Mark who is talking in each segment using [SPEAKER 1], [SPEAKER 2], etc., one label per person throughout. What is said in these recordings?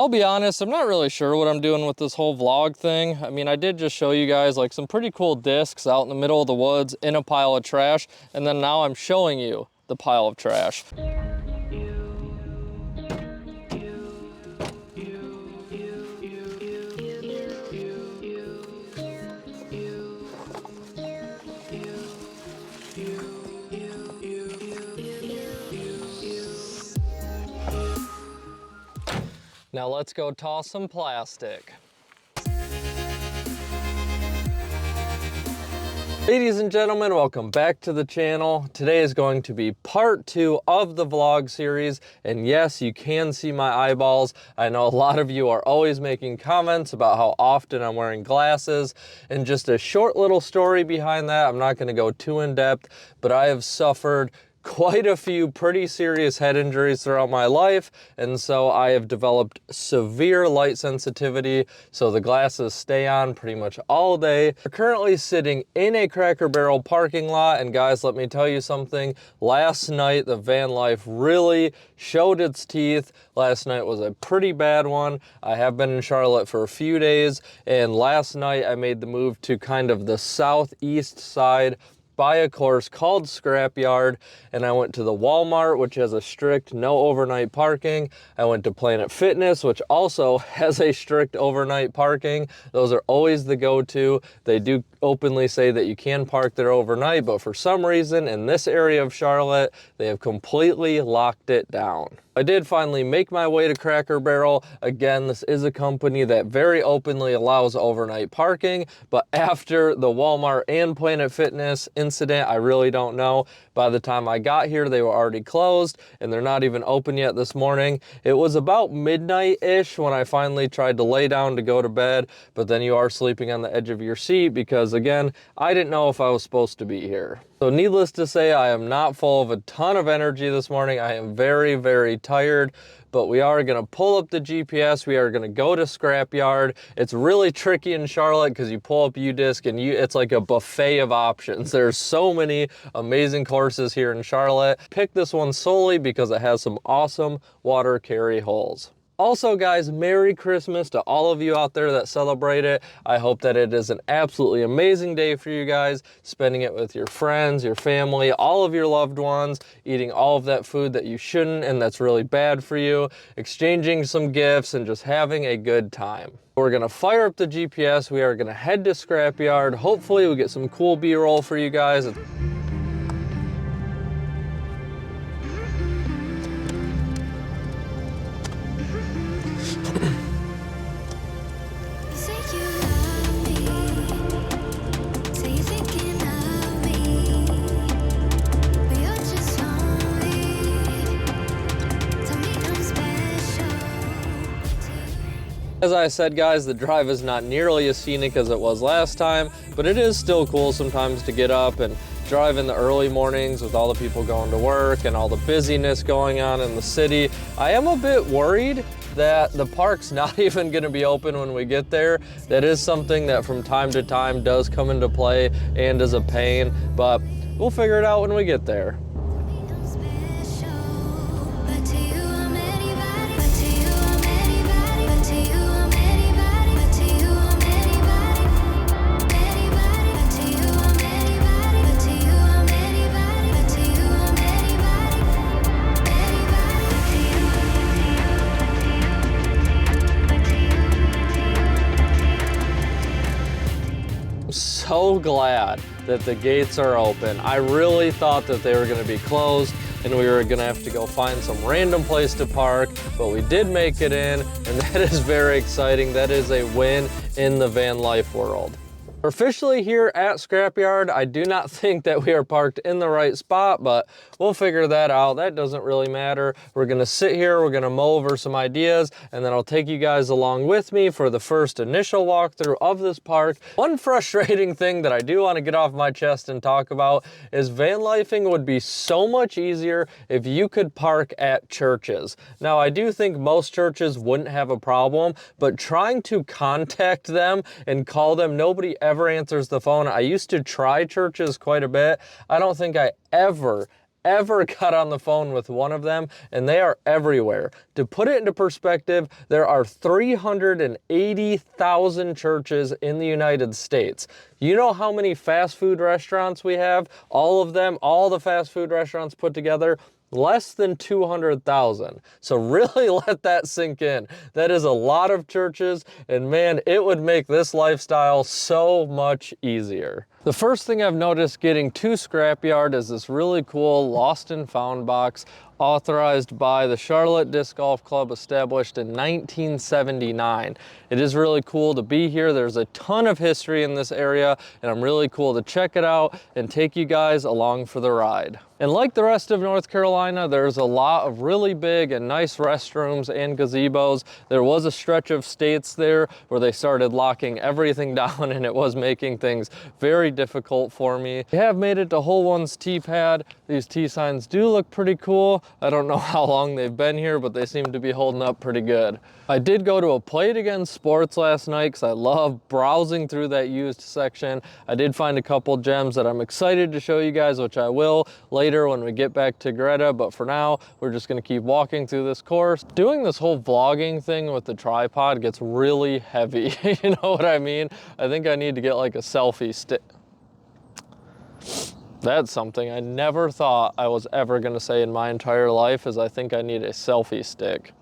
[SPEAKER 1] I'll be honest, I'm not really sure what I'm doing with this whole vlog thing. I mean, I did just show you guys like some pretty cool discs out in the middle of the woods in a pile of trash, and then now I'm showing you the pile of trash. Now let's go toss some plastic. Ladies and gentlemen, welcome back to the channel. Today is going to be part 2 of the vlog series. And yes, you can see my eyeballs. I know a lot of you are always making comments about how often I'm wearing glasses. And just a short little story behind that. I'm not going to go too in depth, but I have suffered quite a few pretty serious head injuries throughout my life, and so I have developed severe light sensitivity, so the glasses stay on pretty much all day. We're currently sitting in a Cracker Barrel parking lot, and guys, let me tell you something. Last night, the van life really showed its teeth. Last night was a pretty bad one. I have been in Charlotte for a few days, and last night I made the move to kind of the southeast side by a course called Scrapyard, and I went to the Walmart, which has a strict no overnight parking. I went to Planet Fitness, which also has a strict overnight parking. Those are always the go-to. They do openly say that you can park there overnight, but for some reason in this area of Charlotte, they have completely locked it down. I did finally make my way to Cracker Barrel. Again, this is a company that very openly allows overnight parking, but after the Walmart and Planet Fitness incident, I really don't know. By the time I got here, they were already closed, and they're not even open yet this morning. It was about midnight-ish when I finally tried to lay down to go to bed, but then you are sleeping on the edge of your seat because, again, I didn't know if I was supposed to be here. So needless to say, I am not full of a ton of energy this morning. I am very, very tired, but we are going to pull up the GPS. We are going to go to Scrapyard. It's really tricky in Charlotte because you pull up UDisc and it's like a buffet of options. There's so many amazing courses here in Charlotte. Pick this one solely because it has some awesome water carry holes. Also, guys, Merry Christmas to all of you out there that celebrate it. I hope that it is an absolutely amazing day for you guys, spending it with your friends, your family, all of your loved ones, eating all of that food that you shouldn't and that's really bad for you, exchanging some gifts, and just having a good time. We're gonna fire up the GPS. We are gonna head to Scrapyard. Hopefully we get some cool B-roll for you guys. As I said, guys, the drive is not nearly as scenic as it was last time, but it is still cool sometimes to get up and drive in the early mornings with all the people going to work and all the busyness going on in the city. I am a bit worried that the park's not even going to be open when we get there. That is something that from time to time does come into play and is a pain, but we'll figure it out when we get there. So glad that the gates are open. I really thought that they were going to be closed and we were going to have to go find some random place to park, but we did make it in, and that is very exciting. That is a win in the van life world. We're officially here at Scrapyard. I do not think that we are parked in the right spot, but we'll figure that out. That doesn't really matter. We're gonna sit here, we're gonna mull over some ideas, and then I'll take you guys along with me for the first initial walkthrough of this park. One frustrating thing that I do want to get off my chest and talk about is van lifing would be so much easier if you could park at churches. Now, I do think most churches wouldn't have a problem, but trying to contact them and call them, nobody ever answers the phone. I used to try churches quite a bit. I don't think I ever ever got on the phone with one of them, and they are everywhere. To put it into perspective, there are 380,000 churches in the United States. You know how many fast food restaurants we have? All of them, all the fast food restaurants put together, less than 200,000. So really let that sink in. That is a lot of churches, and man, it would make this lifestyle so much easier. The first thing I've noticed getting to Scrapyard is this really cool lost and found box authorized by the Charlotte Disc Golf Club, established in 1979. It is really cool to be here. There's a ton of history in this area, and I'm really cool to check it out and take you guys along for the ride. And like the rest of North Carolina, there's a lot of really big and nice restrooms and gazebos. There was a stretch of states there where they started locking everything down, and it was making things very difficult for me. We have made it to hole one's tee pad. These tee signs do look pretty cool. I don't know how long they've been here, but they seem to be holding up pretty good. I did go to a Play It Again Sports last night because I love browsing through that used section. I did find a couple gems that I'm excited to show you guys, which I will later when we get back to Greta, but for now, we're just gonna keep walking through this course. Doing this whole vlogging thing with the tripod gets really heavy, you know what I mean? I think I need to get like a selfie stick. That's something I never thought I was ever gonna say in my entire life, is I think I need a selfie stick.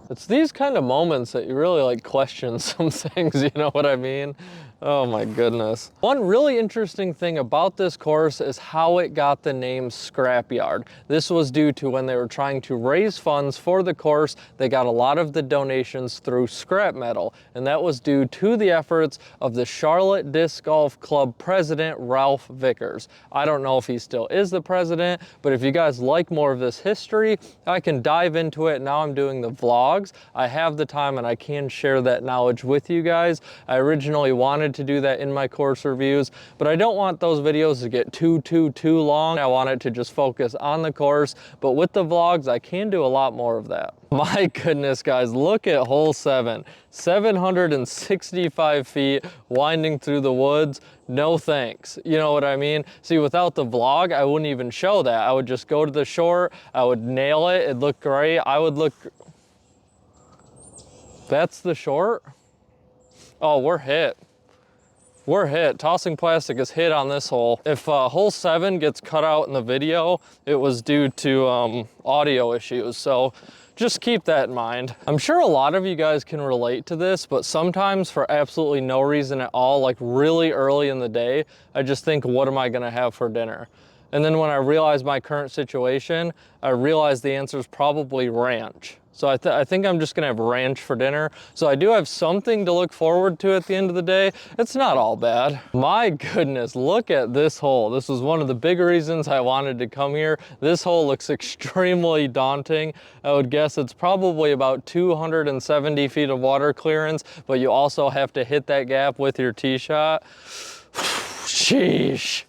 [SPEAKER 1] It's these kind of moments that you really like question some things, you know what I mean? Oh my goodness. One really interesting thing about this course is how it got the name Scrapyard. This was due to when they were trying to raise funds for the course, they got a lot of the donations through scrap metal, and that was due to the efforts of the Charlotte Disc Golf Club president, Ralph Vickers. I don't know if he still is the president, but if you guys like more of this history, I can dive into it. Now I'm doing the vlogs. I have the time and I can share that knowledge with you guys. I originally wanted to do that in my course reviews, but I don't want those videos to get too long. I want it to just focus on the course, but with the vlogs, I can do a lot more of that. My goodness, guys, look at hole 7. 765 feet winding through the woods. No thanks. You know what I mean? See, without the vlog, I wouldn't even show that. I would just go to the short, I would nail it, it'd look great. I would look... That's the short? Oh, we're hit. We're hit. Tossing Plastic is hit on this hole. If hole 7 gets cut out in the video, it was due to audio issues, so just keep that in mind. I'm sure a lot of you guys can relate to this, but sometimes for absolutely no reason at all, like really early in the day, I just think, what am I gonna have for dinner? And then when I realize my current situation, I realize the answer is probably ranch. So I think I'm just gonna have ranch for dinner. So I do have something to look forward to at the end of the day. It's not all bad. My goodness, look at this hole. This was one of the big reasons I wanted to come here. This hole looks extremely daunting. I would guess it's probably about 270 feet of water clearance, but you also have to hit that gap with your tee shot. Sheesh.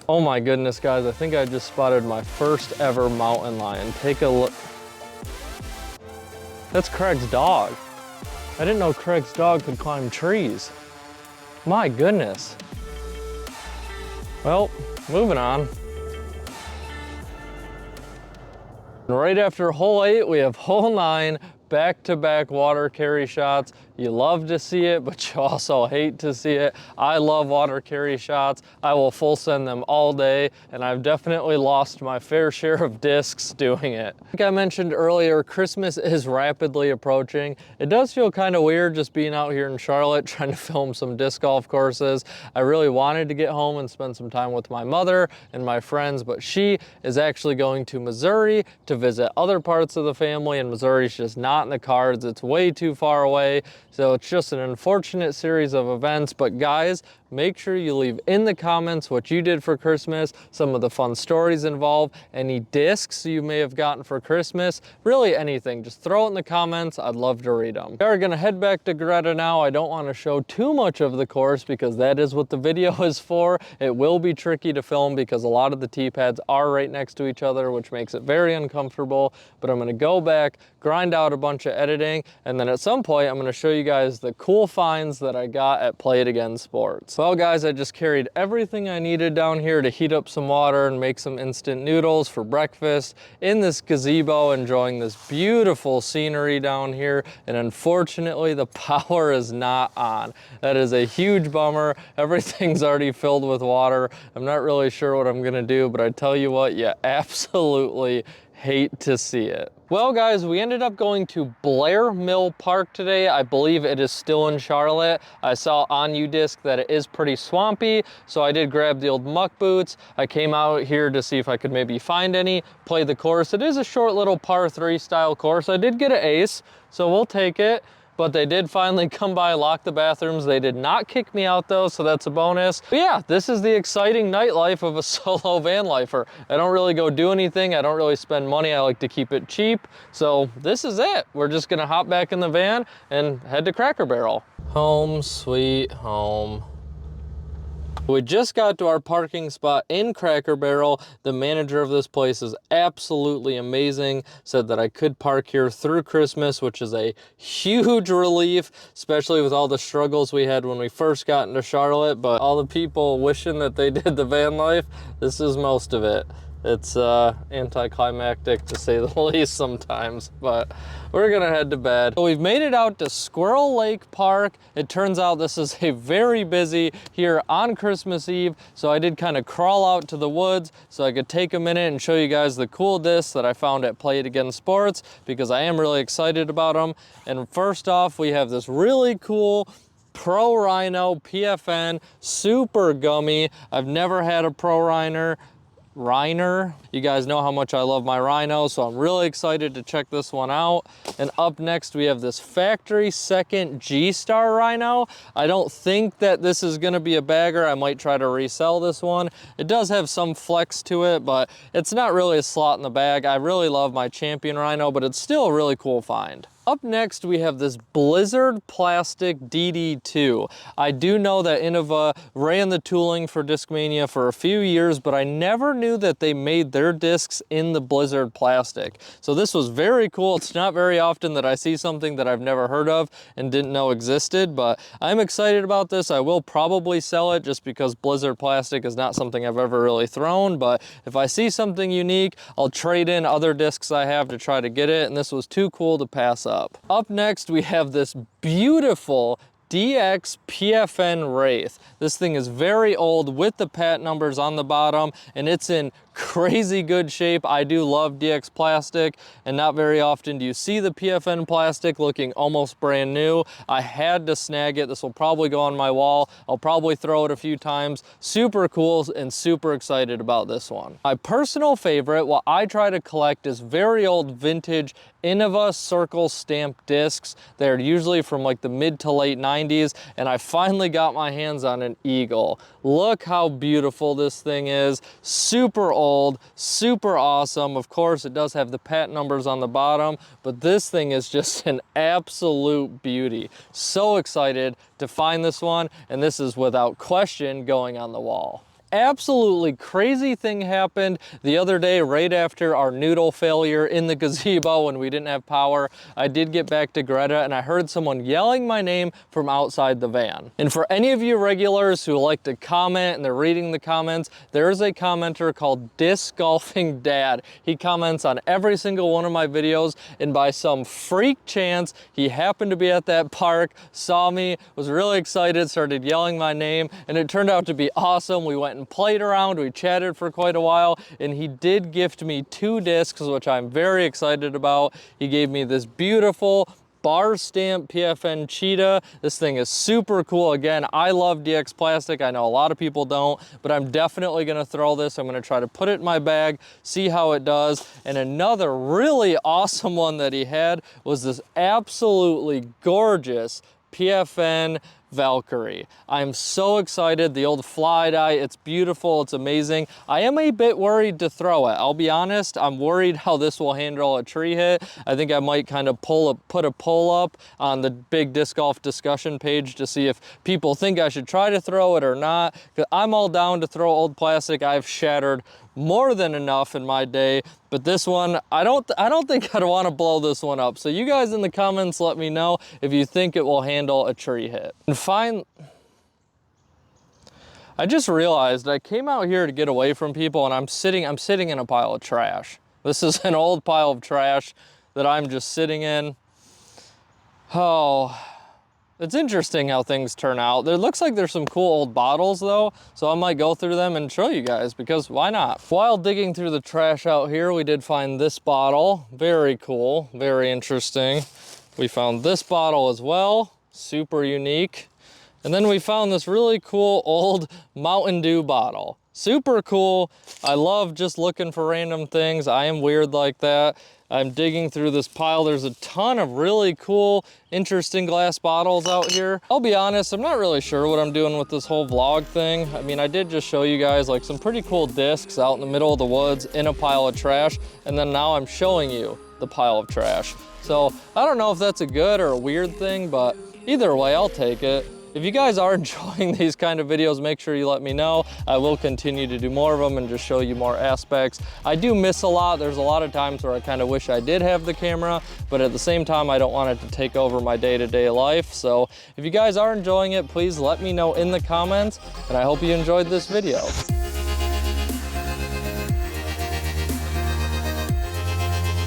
[SPEAKER 1] Oh my goodness, guys, I think I just spotted my first ever mountain lion. Take a look. That's Craig's dog. I didn't know Craig's dog could climb trees. My goodness. Well, moving on. Right after hole 8, we have hole 9, back-to-back water carry shots. You love to see it, but you also hate to see it. I love water carry shots. I will full send them all day, and I've definitely lost my fair share of discs doing it. Like I mentioned earlier, Christmas is rapidly approaching. It does feel kind of weird just being out here in Charlotte trying to film some disc golf courses. I really wanted to get home and spend some time with my mother and my friends, but she is actually going to Missouri to visit other parts of the family, and Missouri's just not in the cards. It's way too far away, so it's just an unfortunate series of events. But guys, make sure you leave in the comments what you did for Christmas, some of the fun stories involved, any discs you may have gotten for Christmas, really anything. Just throw it in the comments. I'd love to read them. We are gonna head back to Greta now. I don't want to show too much of the course because that is what the video is for. It will be tricky to film because a lot of the tee pads are right next to each other, which makes it very uncomfortable. But I'm gonna go back, grind out a bunch of editing, and then at some point I'm gonna show you guys the cool finds that I got at Play It Again Sports. Well guys, I just carried everything I needed down here to heat up some water and make some instant noodles for breakfast in this gazebo, enjoying this beautiful scenery down here. And unfortunately, the power is not on. That is a huge bummer. Everything's already filled with water. I'm not really sure what I'm gonna do, but I tell you what, you absolutely hate to see it. Well guys, we ended up going to Blair Mill Park today. I believe it is still in Charlotte. I saw on UDisc that it is pretty swampy, so I did grab the old muck boots. I came out here to see if I could maybe find any, play the course. It is a short little par 3 style course. I did get an ace, so we'll take it. But they did finally come by, lock the bathrooms. They did not kick me out though, so that's a bonus. But yeah, this is the exciting nightlife of a solo van lifer. I don't really go do anything. I don't really spend money. I like to keep it cheap. So this is it. We're just gonna hop back in the van and head to Cracker Barrel. Home sweet home. We just got to our parking spot in Cracker Barrel. The manager of this place is absolutely amazing. Said that I could park here through Christmas, which is a huge relief, especially with all the struggles we had when we first got into Charlotte. But all the people wishing that they did the van life, this is most of it. It's anticlimactic to say the least sometimes, but we're gonna head to bed. So we've made it out to Squirrel Lake Park. It turns out this is a very busy here on Christmas Eve, so I did kind of crawl out to the woods so I could take a minute and show you guys the cool discs that I found at Play It Again Sports, because I am really excited about them. And first off, we have this really cool Pro Rhino PFN, super gummy. I've never had a Pro Rhino. You guys know how much I love my Rhino, so I'm really excited to check this one out. And up next we have this factory second G-Star Rhino. I don't think that this is gonna be a bagger. I might try to resell this one. It does have some flex to it, but it's not really a slot in the bag. I really love my Champion Rhino, but it's still a really cool find. Up next, we have this Blizzard Plastic DD2. I do know that Innova ran the tooling for Discmania for a few years, but I never knew that they made their discs in the Blizzard plastic. So this was very cool. It's not very often that I see something that I've never heard of and didn't know existed, but I'm excited about this. I will probably sell it just because Blizzard plastic is not something I've ever really thrown, but if I see something unique, I'll trade in other discs I have to try to get it, and this was too cool to pass up. Up next, we have this beautiful DX PFN Wraith. This thing is very old with the pat numbers on the bottom, and it's in crazy good shape. I do love DX plastic, and not very often do you see the PFN plastic looking almost brand new. I had to snag it. This will probably go on my wall. I'll probably throw it a few times. Super cool and super excited about this one. My personal favorite, what I try to collect, is very old vintage Innova circle stamp discs. They're usually from like the mid to late 90s, and I finally got my hands on an Eagle. Look how beautiful this thing is. Super old, super awesome. Of course, it does have the pat numbers on the bottom, but this thing is just an absolute beauty. So excited to find this one, and this is without question going on the wall. absolutely crazy thing happened the other day right after our noodle failure in the gazebo when we didn't have power. I did get back to Greta and I heard someone yelling my name from outside the van. And for any of you regulars who like to comment and they're reading the comments, there is a commenter called Disc Golfing Dad. He comments on every single one of my videos, and by some freak chance, he happened to be at that park, saw me, was really excited, started yelling my name, and it turned out to be awesome. We went and played around, we chatted for quite a while, and he did gift me 2 discs, which I'm very excited about. He gave me this beautiful bar stamp PFN Cheetah. This thing is super cool. Again, I love DX plastic. I know a lot of people don't, but I'm definitely gonna throw this. I'm gonna try to put it in my bag, see how it does. And another really awesome one that he had was this absolutely gorgeous PFN Valkyrie. I'm so excited. The old fly dye, it's beautiful, it's amazing. I am a bit worried to throw it. I'll be honest, I'm worried how this will handle a tree hit. I think I might kind of put a poll up on the big disc golf discussion page to see if people think I should try to throw it or not. 'Cause I'm all down to throw old plastic. I've shattered more than enough in my day, but this one, I don't think I'd want to blow this one up. So you guys in the comments, let me know if you think it will handle a tree hit. And I just realized I came out here to get away from people, and I'm sitting in a pile of trash. This is an old pile of trash that I'm just sitting in. Oh, it's interesting how things turn out. There looks like there's some cool old bottles though, so I might go through them and show you guys, because why not? While digging through the trash out here, we did find this bottle. Very cool, very interesting. We found this bottle as well, super unique. And then we found this really cool old Mountain Dew bottle. Super cool. I love just looking for random things. I am weird like that. I'm digging through this pile. There's a ton of really cool, interesting glass bottles out here. I'll be honest, I'm not really sure what I'm doing with this whole vlog thing. I mean, I did just show you guys like some pretty cool discs out in the middle of the woods in a pile of trash. And then now I'm showing you the pile of trash. So I don't know if that's a good or a weird thing, but either way, I'll take it. If you guys are enjoying these kind of videos, make sure you let me know. I will continue to do more of them and just show you more aspects. I do miss a lot. There's a lot of times where I kind of wish I did have the camera, but at the same time, I don't want it to take over my day-to-day life. So if you guys are enjoying it, please let me know in the comments, and I hope you enjoyed this video.